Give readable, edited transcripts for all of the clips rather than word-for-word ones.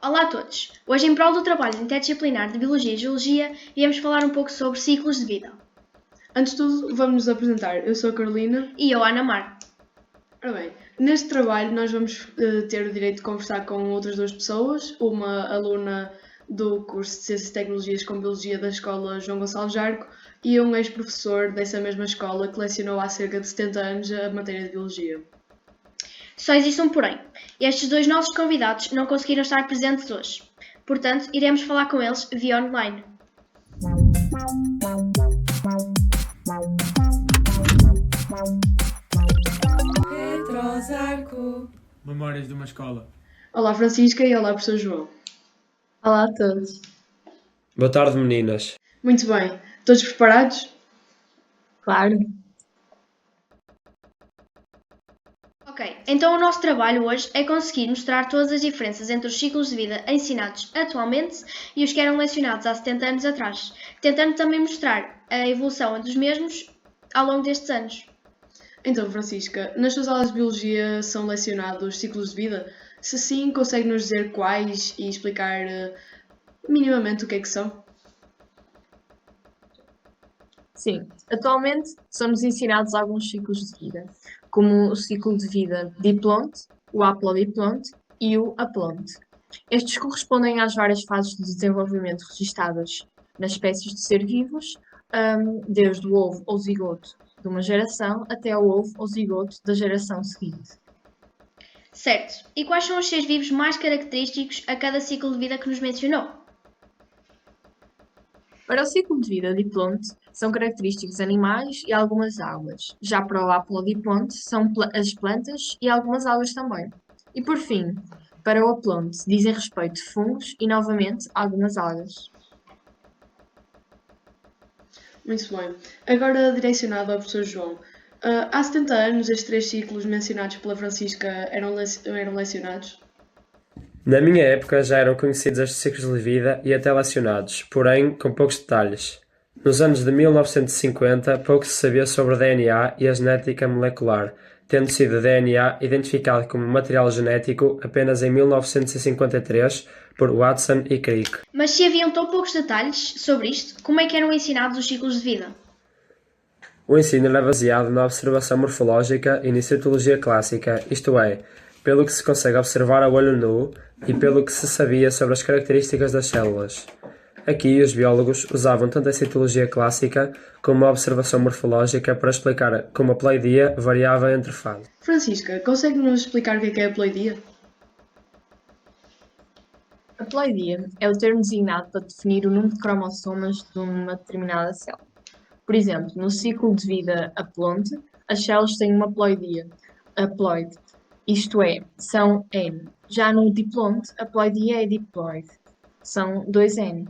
Olá a todos! Hoje, em prol do trabalho interdisciplinar de Biologia e Geologia, viemos falar um pouco sobre ciclos de vida. Antes de tudo, vamos nos apresentar. Eu sou a Carolina. E eu, Ana Mar. Ora bem, neste trabalho nós vamos ter o direito de conversar com outras duas pessoas, uma aluna do curso de Ciências e Tecnologias com Biologia da Escola João Gonçalo Jarco e um ex-professor dessa mesma escola que lecionou há cerca de 70 anos a matéria de Biologia. Só existe um porém. Estes dois nossos convidados não conseguiram estar presentes hoje. Portanto, iremos falar com eles via online. Petrosarco. Memórias de uma escola. Olá Francisca e olá professor João. Olá a todos. Boa tarde, meninas. Muito bem, todos preparados? Claro. Ok, então o nosso trabalho hoje é conseguir mostrar todas as diferenças entre os ciclos de vida ensinados atualmente e os que eram lecionados há 70 anos atrás, tentando também mostrar a evolução dos mesmos ao longo destes anos. Então Francisca, nas suas aulas de Biologia são lecionados ciclos de vida? Se sim, consegue nos dizer quais e explicar minimamente o que é que são? Sim, atualmente são-nos ensinados alguns ciclos de vida, como o ciclo de vida diplonte, o haplodiplonte e o aplonte. Estes correspondem às várias fases de desenvolvimento registadas nas espécies de ser vivos, desde o ovo ou zigoto de uma geração até ao ovo ou zigoto da geração seguinte. Certo. E quais são os seres vivos mais característicos a cada ciclo de vida que nos mencionou? Para o ciclo de vida diplonte, são característicos animais e algumas algas. Já para o haplodiplonte, são as plantas e algumas algas também. E por fim, para o aplonte, dizem respeito de fungos e, novamente, algumas algas. Muito bem. Agora direcionado ao professor João. Há 70 anos, estes três ciclos mencionados pela Francisca eram lecionados? Na minha época já eram conhecidos estes ciclos de vida e até lecionados, porém com poucos detalhes. Nos anos de 1950, pouco se sabia sobre o DNA e a genética molecular, tendo sido o DNA identificado como material genético apenas em 1953 por Watson e Crick. Mas se haviam tão poucos detalhes sobre isto, como é que eram ensinados os ciclos de vida? O ensino era baseado na observação morfológica e na citologia clássica, isto é, pelo que se consegue observar a olho nu e pelo que se sabia sobre as características das células. Aqui, os biólogos usavam tanto a citologia clássica como a observação morfológica para explicar como a pleidia variava entre fases. Francisca, consegue-nos explicar o que é a pleidia? A pleidia é o termo designado para definir o número de cromossomas de uma determinada célula. Por exemplo, no ciclo de vida aplonte, as células têm uma ploide, isto é, são N. Já no diplonte, a ploidia é diploide, são 2N.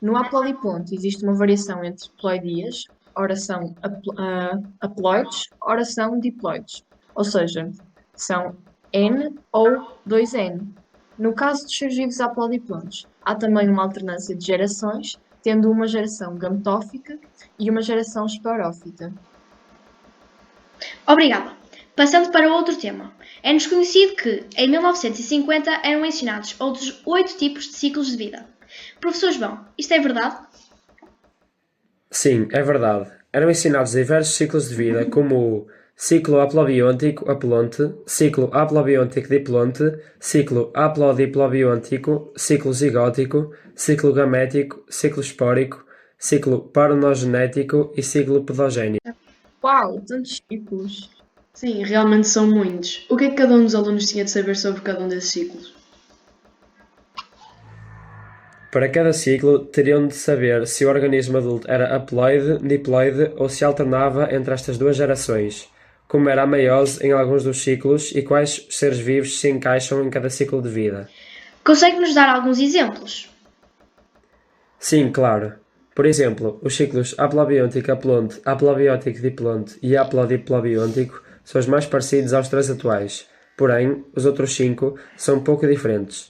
No haplodiplonte existe uma variação entre ploidias, ora são haploides, ora são diploides, ou seja, são N ou 2N. No caso dos seres vivos haplodiplontes, há também uma alternância de gerações, tendo uma geração gametófita e uma geração esporófita. Obrigada. Passando para outro tema. É-nos conhecido que, em 1950, eram ensinados outros 8 tipos de ciclos de vida. Professor João, isto é verdade? Sim, é verdade. Eram ensinados diversos ciclos de vida, como o ciclo haplobiontico aplonte, ciclo haplobiontico diplonte, ciclo haplodiplobiontico, ciclo zigótico, ciclo gamético, ciclo espórico, ciclo parenogenético e ciclo pedogénico. Uau, tantos ciclos! Sim, realmente são muitos. O que é que cada um dos alunos tinha de saber sobre cada um desses ciclos? Para cada ciclo, teriam de saber se o organismo adulto era haploide, diploide ou se alternava entre estas duas gerações, como era a meiose em alguns dos ciclos e quais seres vivos se encaixam em cada ciclo de vida. Consegue-nos dar alguns exemplos? Sim, claro. Por exemplo, os ciclos haplobiontico aplonte, haplobiontico diplonte e haplodiplobiontico são os mais parecidos aos três atuais, porém, os outros 5 são um pouco diferentes.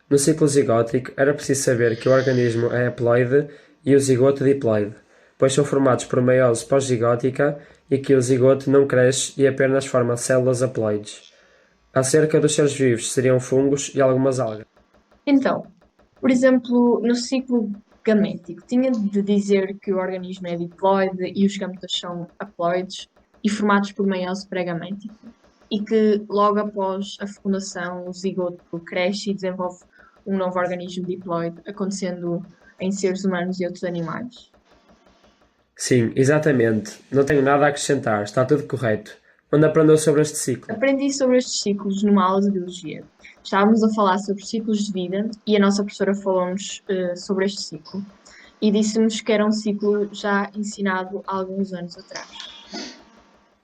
No ciclo zigótico, era preciso saber que o organismo é haploide e o zigoto diploide, pois são formados por meiose pós-zigótica e que o zigoto não cresce e apenas forma células haploides. Acerca dos seres vivos seriam fungos e algumas algas. Então, por exemplo, no ciclo gamético, tinha de dizer que o organismo é diploide e os gametas são haploides e formados por meiose pré-gamético, e que logo após a fecundação o zigoto cresce e desenvolve um novo organismo diploide, acontecendo em seres humanos e outros animais. Sim, exatamente. Não tenho nada a acrescentar, está tudo correto. Onde aprendeu sobre este ciclo? Aprendi sobre estes ciclos numa aula de biologia. Estávamos a falar sobre ciclos de vida e a nossa professora falou-nos sobre este ciclo e disse-nos que era um ciclo já ensinado há alguns anos atrás.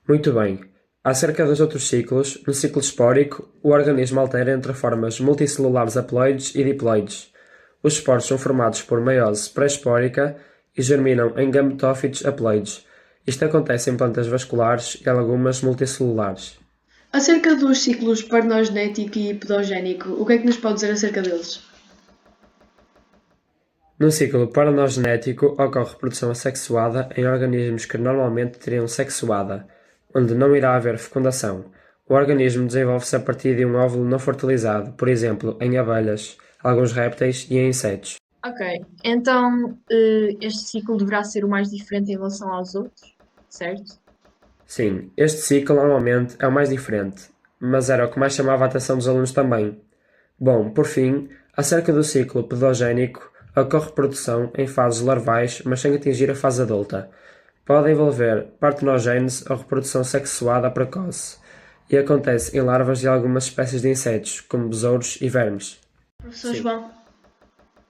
Muito bem. Acerca dos outros ciclos, no ciclo espórico, o organismo altera entre formas multicelulares haploides e diploides. Os esporos são formados por meiose pré-espórica e germinam em gametófitos haploides. Isto acontece em plantas vasculares e algumas multicelulares. Acerca dos ciclos parenogenético e pedogénico, o que é que nos pode dizer acerca deles? No ciclo parenogenético ocorre reprodução assexuada em organismos que normalmente teriam sexuada, onde não irá haver fecundação. O organismo desenvolve-se a partir de um óvulo não fertilizado, por exemplo, em abelhas, alguns répteis e em insetos. Ok, então este ciclo deverá ser o mais diferente em relação aos outros, certo? Sim, este ciclo normalmente é o mais diferente, mas era o que mais chamava a atenção dos alunos também. Bom, por fim, acerca do ciclo pedogénico, ocorre reprodução em fases larvais, mas sem atingir a fase adulta. Pode envolver partenogênese ou reprodução sexuada precoce, e acontece em larvas de algumas espécies de insetos, como besouros e vermes. Professor Sim. João.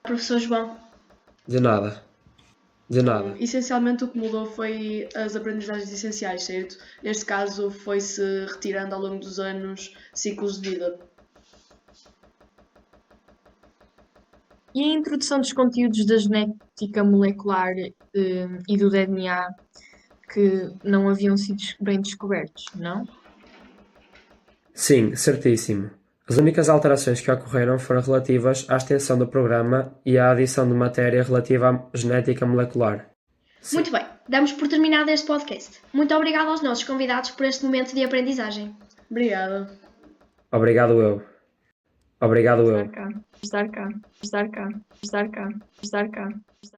Professor João. De nada. De nada. Essencialmente o que mudou foi as aprendizagens essenciais, certo? Neste caso foi-se retirando ao longo dos anos ciclos de vida. E a introdução dos conteúdos da genética molecular e do DNA que não haviam sido bem descobertos, não? Sim, certíssimo. As únicas alterações que ocorreram foram relativas à extensão do programa e à adição de matéria relativa à genética molecular. Muito bem, damos por terminado este podcast. Muito obrigado aos nossos convidados por este momento de aprendizagem. Obrigada. Obrigado eu. Obrigado eu. Estar cá, estar cá, estar cá, estar cá, estar cá.